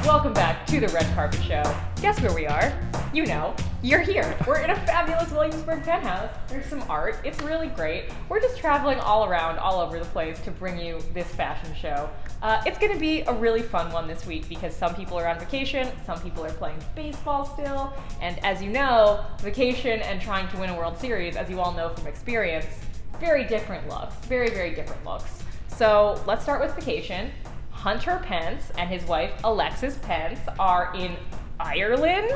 welcome back to the Red Carpet Show. Guess where we are? You know, you're here. We're in a fabulous Williamsburg penthouse. There's some art. It's really great. We're just traveling all around, all over the place to bring you this fashion show. It's going to be a really fun one this week because some people are on vacation, some people are playing baseball still, and as you know, vacation and trying to win a World Series, as you all know from experience, very different looks. Very, very different looks. So let's start with vacation. Hunter Pence and his wife Alexis Pence are in Ireland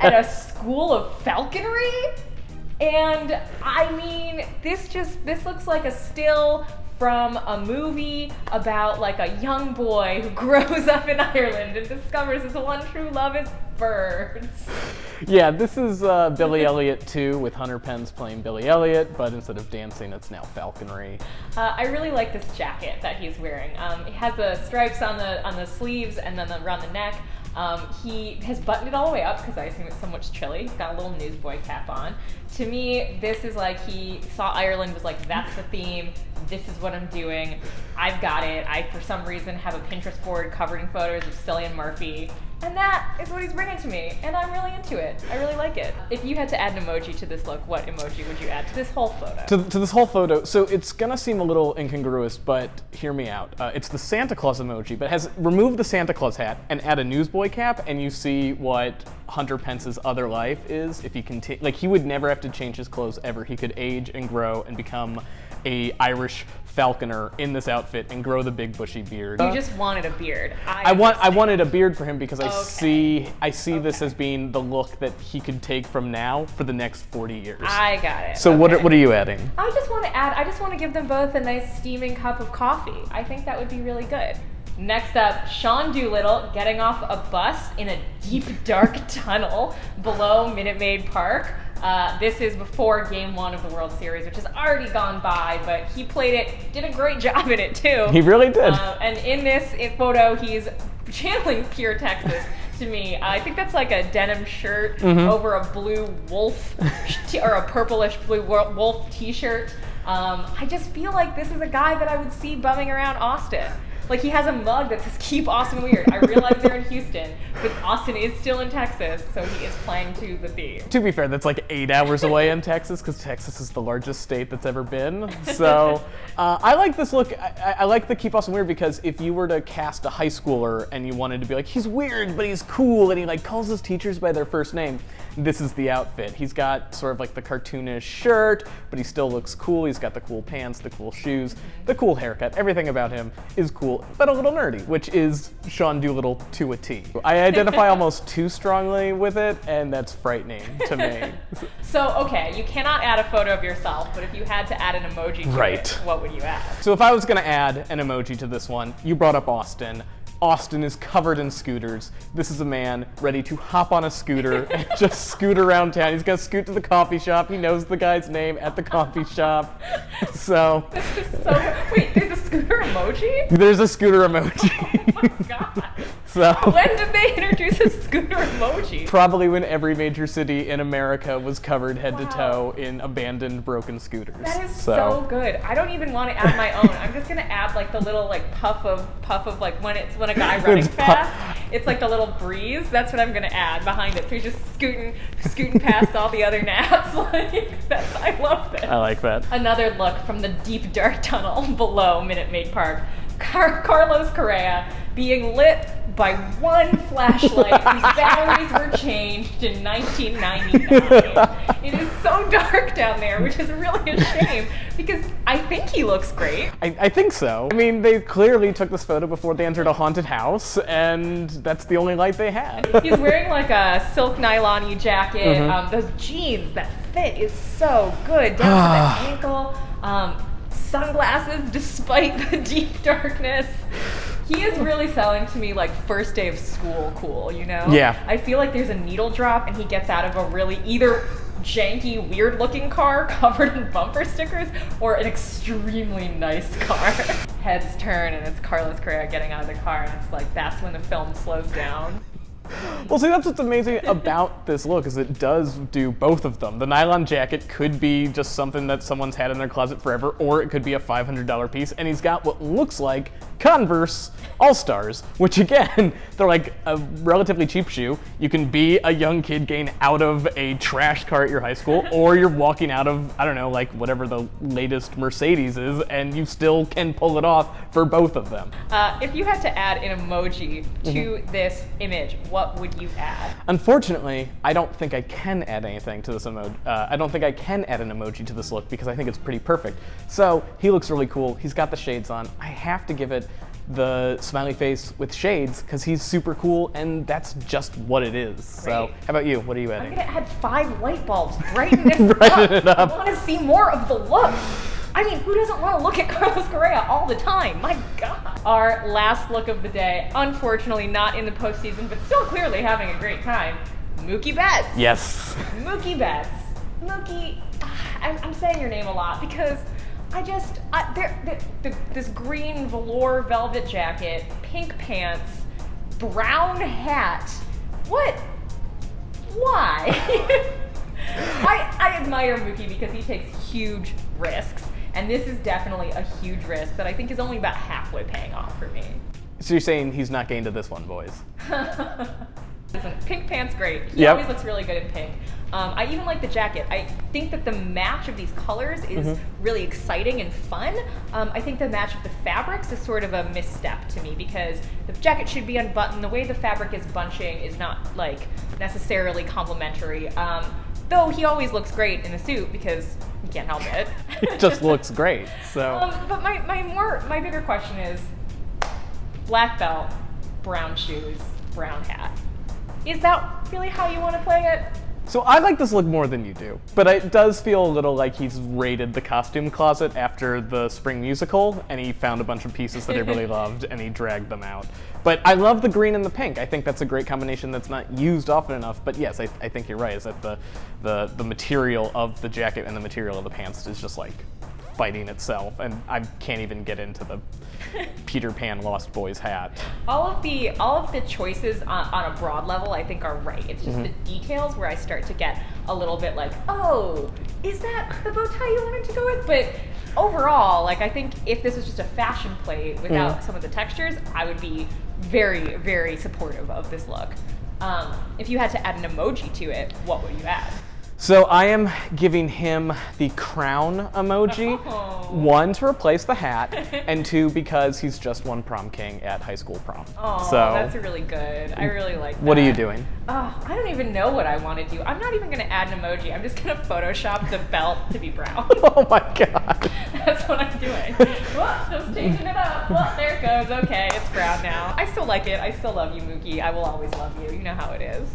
at a school of falconry. And I mean, this looks like a still from a movie about like a young boy who grows up in Ireland and discovers his one true love is birds. Yeah, this is Billy Elliot 2 with Hunter Pence playing Billy Elliot, but instead of dancing, it's now falconry. I really like this jacket that he's wearing. It has the stripes on the sleeves and then around the neck. He has buttoned it all the way up because I assume it's so much chilly. He's got a little newsboy cap on. To me, this is like he saw Ireland, was like, that's the theme. This is what I'm doing. I've got it. I, for some reason, have a Pinterest board covered in photos of Cillian Murphy. And that is what he's bringing to me, and I'm really into it. I really like it. If you had to add an emoji to this look, what emoji would you add to this whole photo? To this whole photo, so it's gonna seem a little incongruous, but hear me out. It's the Santa Claus emoji, but remove the Santa Claus hat and add a newsboy cap, and you see what Hunter Pence's other life is. If he he would never have to change his clothes ever. He could age and grow and become a Irish falconer in this outfit and grow the big bushy beard. You just wanted a beard. I wanted a beard for him because I see this as being the look that he could take from now for the next 40 years. I got it. So what are you adding? I just want to give them both a nice steaming cup of coffee. I think that would be really good. Next up, Sean Doolittle getting off a bus in a deep, dark tunnel below Minute Maid Park. This is before Game 1 of the World Series, which has already gone by, but he played it, did a great job in it too. He really did. And in this photo, he's channeling pure Texas to me. I think that's like a denim shirt over a blue wolf, or a purplish blue wolf t-shirt. I just feel like this is a guy that I would see bumming around Austin. Like, he has a mug that says, "Keep Austin Weird." I realize they're in Houston, but Austin is still in Texas, so he is playing to the theme. To be fair, that's like 8 hours away in Texas, because Texas is the largest state that's ever been. So I like this look. I like the Keep Austin Weird because if you were to cast a high schooler and you wanted to be like, he's weird, but he's cool, and he like calls his teachers by their first name, this is the outfit. He's got sort of like the cartoonish shirt, but he still looks cool. He's got the cool pants, the cool shoes, the cool haircut. Everything about him is cool, but a little nerdy, which is Sean Doolittle to a T. I identify almost too strongly with it, and that's frightening to me. So, okay, you cannot add a photo of yourself, but if you had to add an emoji to it, what would you add? So if I was gonna add an emoji to this one, you brought up Austin. Austin is covered in scooters. This is a man ready to hop on a scooter and just scoot around town. He's gonna scoot to the coffee shop. He knows the guy's name at the coffee shop. So. This is so. Wait, there's a scooter emoji? There's a scooter emoji. Oh my god. So. When did they introduce a scooter emoji? Probably when every major city in America was covered head to toe in abandoned, broken scooters. That is so good. I don't even want to add my own. I'm just gonna add like the little like puff of like when a guy running fast. It's like the little breeze. That's what I'm gonna add behind it. So he's just scooting past all the other gnats. Like I love this. I like that. Another look from the deep dark tunnel below Minute Maid Park. Carlos Correa being lit by one flashlight whose batteries were changed in 1999. It is so dark down there, which is really a shame because I think he looks great. I think so. I mean, they clearly took this photo before they entered a haunted house, and that's the only light they had. He's wearing like a silk nylon-y jacket. Those jeans, that fit is so good down to the ankle. Sunglasses despite the deep darkness. He is really selling to me like first day of school cool, you know? Yeah. I feel like there's a needle drop and he gets out of a really either janky, weird looking car covered in bumper stickers or an extremely nice car. Heads turn and it's Carlos Correa getting out of the car and it's like that's when the film slows down. Well, see, that's what's amazing about this look is it does do both of them. The nylon jacket could be just something that someone's had in their closet forever, or it could be a $500 piece, and he's got what looks like Converse All-Stars, which again, they're like a relatively cheap shoe. You can be a young kid getting out of a trash car at your high school, or you're walking out of, I don't know, like whatever the latest Mercedes is, and you still can pull it off for both of them. If you had to add an emoji to this image, what would you add? Unfortunately, I don't think I can add anything to this emoji. I don't think I can add an emoji to this look because I think it's pretty perfect. So he looks really cool. He's got the shades on. I have to give it the smiley face with shades because he's super cool, and that's just what it is. So how about you? What are you adding? I'm gonna add 5 light bulbs. Brighten this Brighten it up. I want to see more of the look. I mean, who doesn't want to look at Carlos Correa all the time? My God. Our last look of the day, unfortunately not in the postseason, but still clearly having a great time. Mookie Betts. Yes. Mookie Betts. Mookie, I'm saying your name a lot because this green velour velvet jacket, pink pants, brown hat. What? Why? I admire Mookie because he takes huge risks, and this is definitely a huge risk that I think is only about halfway paying off for me. So you're saying he's not getting to this one, boys? Listen, pink pants, great. He always looks really good in pink. I even like the jacket. I think that the match of these colors is really exciting and fun. I think the match of the fabrics is sort of a misstep to me because the jacket should be unbuttoned. The way the fabric is bunching is not like necessarily complimentary. Though he always looks great in a suit because he can't help it. It just looks great. So. But my bigger question is black belt, brown shoes, brown hat. Is that really how you want to play it? So I like this look more than you do, but it does feel a little like he's raided the costume closet after the spring musical, and he found a bunch of pieces that he really loved, and he dragged them out. But I love the green and the pink. I think that's a great combination that's not used often enough. But yes, I think you're right, is that the material of the jacket and the material of the pants is just like fighting itself, and I can't even get into the Peter Pan Lost Boys hat. All of the choices on a broad level I think are right. It's just the details where I start to get a little bit like, oh, is that the bow tie you wanted to go with? But overall, like I think if this was just a fashion plate without some of the textures, I would be very, very supportive of this look. If you had to add an emoji to it, what would you add? So I am giving him the crown emoji. Oh. 1, to replace the hat, and 2, because he's just won prom king at high school prom. Oh, so, that's really good. I really like that. What are you doing? Oh, I don't even know what I want to do. I'm not even going to add an emoji. I'm just going to Photoshop the belt to be brown. Oh my God. That's what I'm doing. Well, just changing it up. Well, there it goes. Okay, it's brown now. I still like it. I still love you, Mookie. I will always love you. You know how it is.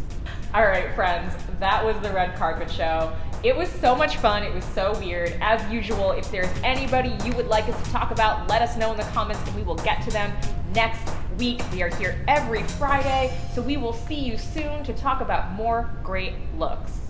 All right, friends, that was the red carpet show. It was so much fun. It was so weird. As usual, if there's anybody you would like us to talk about, let us know in the comments and we will get to them next week. We are here every Friday, so we will see you soon to talk about more great looks.